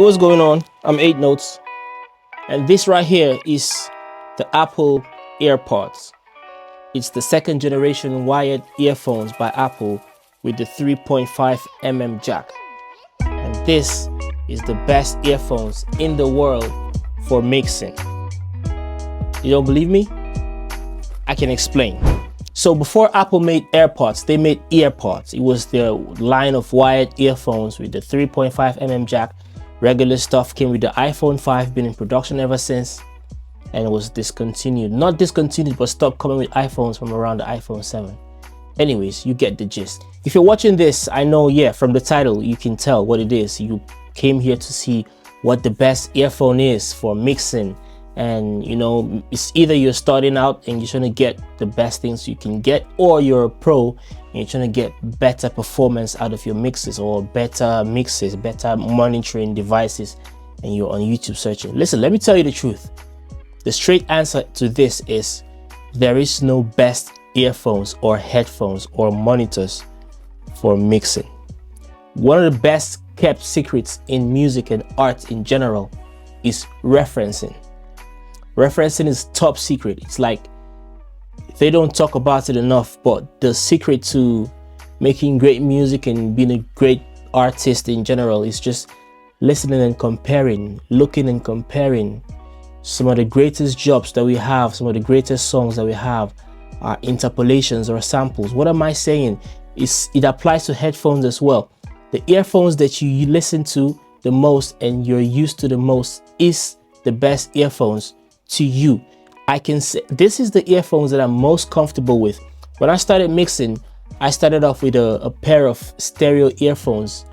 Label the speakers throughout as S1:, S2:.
S1: what's going on? I'm 8Notes, and this right here is the Apple AirPods. It's the second generation wired earphones by Apple with the 3.5mm jack. And this is the best earphones in the world for mixing. You don't believe me? I can explain. So before Apple made AirPods, they made EarPods. It was their line of wired earphones with the 3.5mm jack. Regular stuff came with the iPhone 5, been in production ever since, and it was discontinued. Not discontinued, but stopped coming with iPhones from around the iPhone 7. Anyways, you get the gist. If you're watching this, I know, yeah, from the title, you can tell what it is. You came here to see what the best earphone is for mixing. And you know, it's either you're starting out and you're trying to get the best things you can get, or you're a pro and you're trying to get better performance out of your mixes, or better mixes, better monitoring devices, and you're on YouTube searching. Listen, let me tell you the truth. The straight answer to this is there is no best earphones or headphones or monitors for mixing. One of the best kept secrets in music and art in general is referencing. Referencing is top secret. It's like they don't talk about it enough, but the secret to making great music and being a great artist in general is just listening and comparing, looking and comparing. Some of the greatest jobs that we have, some of the greatest songs that we have are interpolations or samples. What am I saying? It applies to headphones as well. The earphones that you listen to the most and you're used to the most is the best earphones to you. I can say this is the earphones that I'm most comfortable with. When I started mixing, I started off with a pair of stereo earphones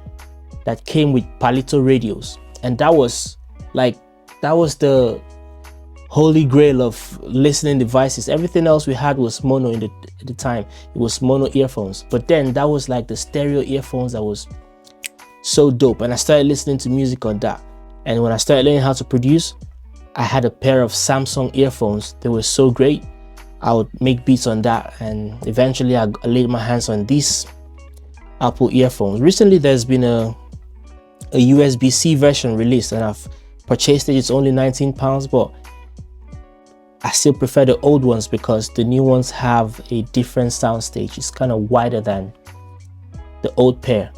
S1: that came with Palito radios, and that was the holy grail of listening devices. Everything else we had was mono at the time. It was mono earphones, but then that was like the stereo earphones that was so dope, and I started listening to music on that. And when I started learning how to produce, I had a pair of Samsung earphones. They were so great. I would make beats on that, and eventually I laid my hands on these Apple earphones. Recently there's been a USB-C version released, and I've purchased it. It's only £19, but I still prefer the old ones because the new ones have a different sound stage. It's kind of wider than the old pair.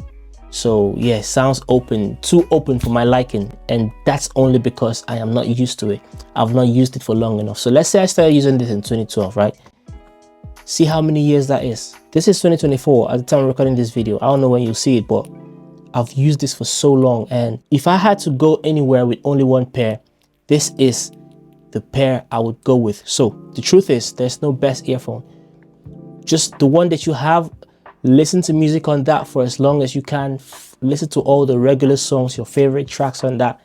S1: So yeah, sounds open, too open for my liking, and that's only because I am not used to it. I've not used it for long enough. So let's say I started using this in 2012, right? See how many years that is. This is 2024 at the time I'm recording this video. I don't know when you'll see it, but I've used this for so long, and if I had to go anywhere with only one pair, this is the pair I would go with. So the truth is, there's no best earphone. Just the one that you have. Listen to music on that for as long as you can. Listen to all the regular songs, your favorite tracks on that,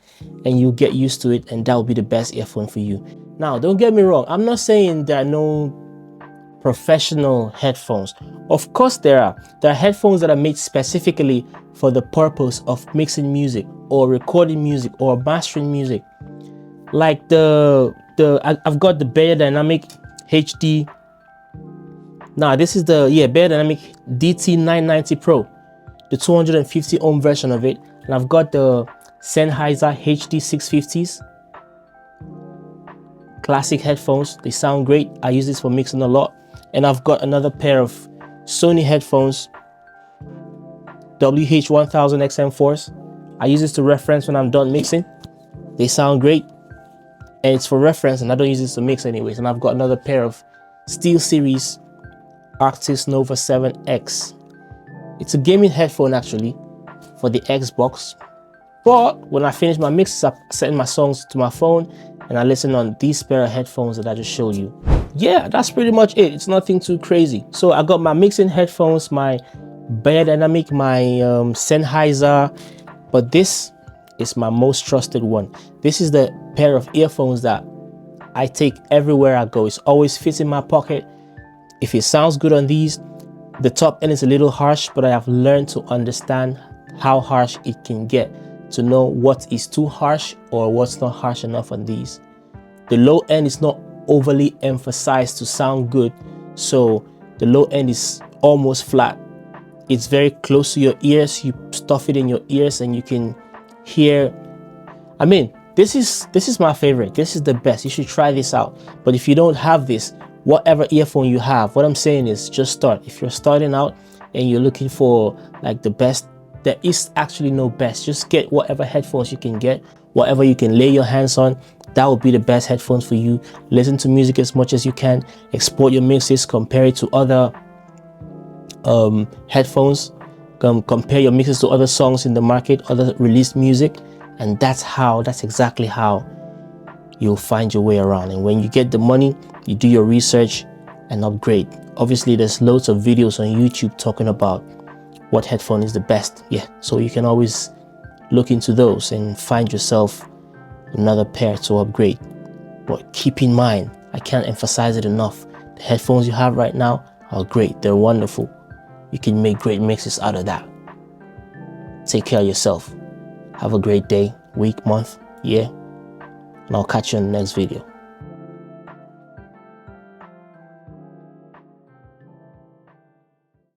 S1: and you get used to it, and that will be the best earphone for you. Now, don't get me wrong. I'm not saying there are no professional headphones. Of course there are. There are headphones that are made specifically for the purpose of mixing music or recording music or mastering music. Like I've got the Beyerdynamic HD. Now this is the Beyerdynamic DT990 Pro, the 250 ohm version of it, and I've got the Sennheiser HD650s. Classic headphones, they sound great. I use this for mixing a lot. And I've got another pair of Sony headphones, WH-1000XM4s. I use this to reference when I'm done mixing. They sound great, and it's for reference, and I don't use this to mix anyways. And I've got another pair of SteelSeries Arctis Nova 7X. It's a gaming headphone actually for the Xbox, but when I finish my mixes, I send my songs to my phone and I listen on these pair of headphones that I just showed you. Yeah, that's pretty much it. It's nothing too crazy. So I got my mixing headphones, my Beyerdynamic, my Sennheiser, but this is my most trusted one. This is the pair of earphones that I take everywhere I go. It's always fits in my pocket. If it sounds good on these, the top end is a little harsh, but I have learned to understand how harsh it can get, to know what is too harsh or what's not harsh enough on these. The low end is not overly emphasized to sound good, so the low end is almost flat. It's very close to your ears. You stuff it in your ears and you can hear I mean, this is my favorite. This is the best. You should try this out. But if you don't have this, whatever earphone you have, what I'm saying is just start. If you're starting out and you're looking for like the best, there is actually no best. Just get whatever headphones you can get, whatever you can lay your hands on. That will be the best headphones for you. Listen to music as much as you can. Export your mixes, compare it to other headphones. Compare your mixes to other songs in the market, other released music. And that's exactly how you'll find your way around. And when you get the money, you do your research and upgrade. Obviously, there's loads of videos on YouTube talking about what headphone is the best. Yeah, so you can always look into those and find yourself another pair to upgrade. But keep in mind, I can't emphasize it enough, the headphones you have right now are great. They're wonderful. You can make great mixes out of that. Take care of yourself. Have a great day, week, month, year, and I'll catch you in the next video.